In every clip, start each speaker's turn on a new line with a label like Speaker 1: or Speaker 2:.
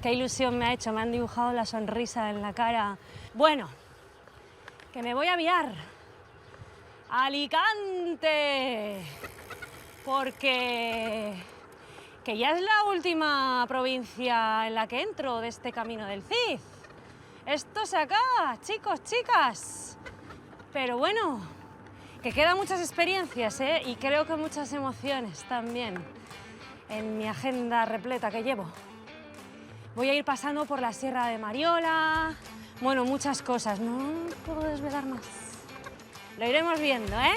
Speaker 1: Qué ilusión me ha hecho, me han dibujado la sonrisa en la cara. Bueno, que me voy a aviar a Alicante, porque que ya es la última provincia en la que entro de este camino del Cid. Esto se acaba, chicos, chicas. Pero bueno, que quedan muchas experiencias, ¿eh? Y creo que muchas emociones también en mi agenda repleta que llevo. Voy a ir pasando por la Sierra de Mariola, bueno, muchas cosas, no puedo desvelar más. Lo iremos viendo, ¿eh?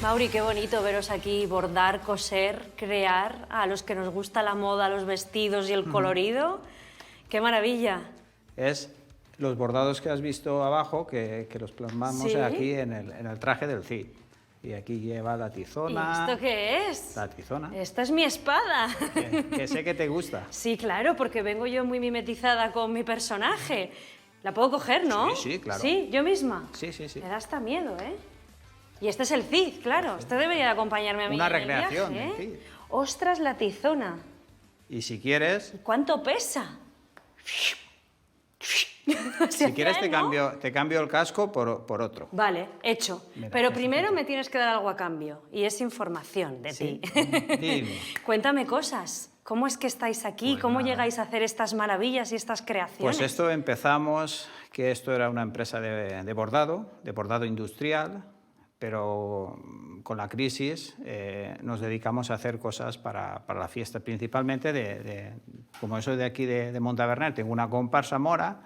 Speaker 1: Mauri, qué bonito veros aquí bordar, coser, crear, a los que nos gusta la moda, los vestidos y el colorido. ¡Qué maravilla!
Speaker 2: Es los bordados que has visto abajo, que los plasmamos
Speaker 1: ¿Sí?
Speaker 2: aquí en el traje del Cid. Y aquí lleva la tizona.
Speaker 1: ¿Y esto qué es?
Speaker 2: La tizona.
Speaker 1: Esta es mi espada.
Speaker 2: Que sé que te gusta.
Speaker 1: Sí, claro, porque vengo yo muy mimetizada con mi personaje. La puedo coger, ¿no?
Speaker 2: Sí, sí, claro.
Speaker 1: Sí, yo misma.
Speaker 2: Sí, sí, sí.
Speaker 1: Me da hasta miedo, ¿eh? Y este es el Cid, claro. Este debería de acompañarme a mí
Speaker 2: Una
Speaker 1: en el
Speaker 2: recreación
Speaker 1: viaje,
Speaker 2: del Cid.
Speaker 1: ¡Ostras, la tizona!
Speaker 2: Y si quieres,
Speaker 1: ¿Cuánto pesa?
Speaker 2: si quieres
Speaker 1: ¿no?
Speaker 2: te cambio el casco por otro.
Speaker 1: Vale, hecho.
Speaker 2: Mira,
Speaker 1: Pero primero me tienes que dar algo a cambio, y es información de
Speaker 2: Sí.
Speaker 1: ti.
Speaker 2: Dime.
Speaker 1: Cuéntame cosas. ¿Cómo es que estáis aquí?
Speaker 2: Pues
Speaker 1: ¿Cómo
Speaker 2: nada.
Speaker 1: llegáis a hacer estas maravillas y estas creaciones?
Speaker 2: Pues esto empezamos, que esto era una empresa de bordado industrial, pero con la crisis nos dedicamos a hacer cosas para la fiesta, principalmente como soy de aquí de Montaverner, tengo una comparsa mora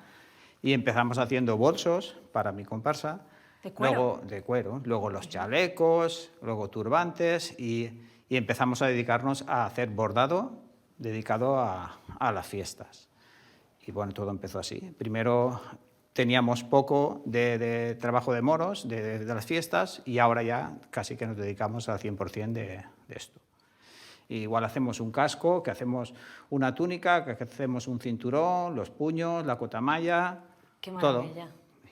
Speaker 2: y empezamos haciendo bolsos para mi comparsa,
Speaker 1: ¿De cuero?
Speaker 2: luego de cuero, luego los chalecos, luego turbantes y empezamos a dedicarnos a hacer bordado dedicado a las fiestas. Y bueno, todo empezó así. Primero teníamos poco de trabajo de moros, de las fiestas, y ahora ya casi que nos dedicamos al 100% de esto. Igual hacemos un casco, que hacemos una túnica, que hacemos un cinturón, los puños, la cotamalla,
Speaker 1: Qué
Speaker 2: todo.
Speaker 1: maravilla.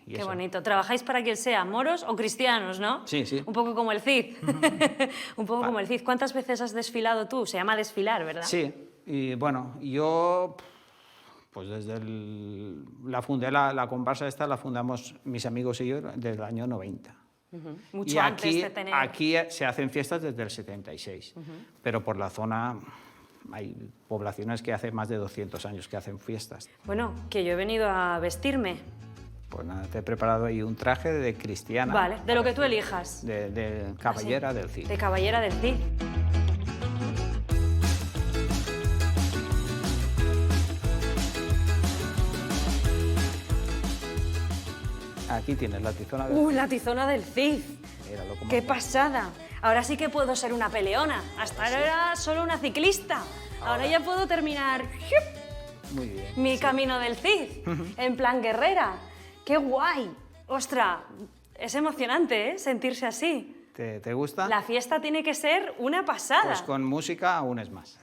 Speaker 2: Y
Speaker 1: Qué
Speaker 2: eso.
Speaker 1: bonito. Trabajáis para quien sea, moros o cristianos, ¿no?
Speaker 2: Sí, sí.
Speaker 1: Un poco como el Cid. Un poco como el Cid. ¿Cuántas veces has desfilado tú? Se llama desfilar, ¿verdad?
Speaker 2: Sí, y bueno, yo pues desde la comparsa esta la fundamos mis amigos y yo desde el año 90.
Speaker 1: Mucho
Speaker 2: Y
Speaker 1: antes
Speaker 2: aquí,
Speaker 1: de tener...
Speaker 2: aquí se hacen fiestas desde el 76, pero por la zona hay poblaciones que hace más de 200 años que hacen fiestas.
Speaker 1: Bueno, que yo he venido a vestirme.
Speaker 2: Pues nada, te he preparado ahí un traje de cristiana.
Speaker 1: Vale, de lo que tú elijas.
Speaker 2: De caballera
Speaker 1: Ah, sí.
Speaker 2: del Cid.
Speaker 1: De caballera del Cid.
Speaker 2: Aquí tienes la tizona del Cid.
Speaker 1: La tizona del Cid.
Speaker 2: Míralo cómo
Speaker 1: ¡Qué
Speaker 2: mola.
Speaker 1: pasada! Ahora sí que puedo ser una peleona. Hasta ahora era solo una ciclista. Ahora ya puedo terminar
Speaker 2: Muy bien.
Speaker 1: mi camino del Cid, en plan guerrera. ¡Qué guay! ¡Ostras! Es emocionante, ¿eh? Sentirse así.
Speaker 2: ¿Te gusta?
Speaker 1: La fiesta tiene que ser una pasada.
Speaker 2: Pues con música aún es más.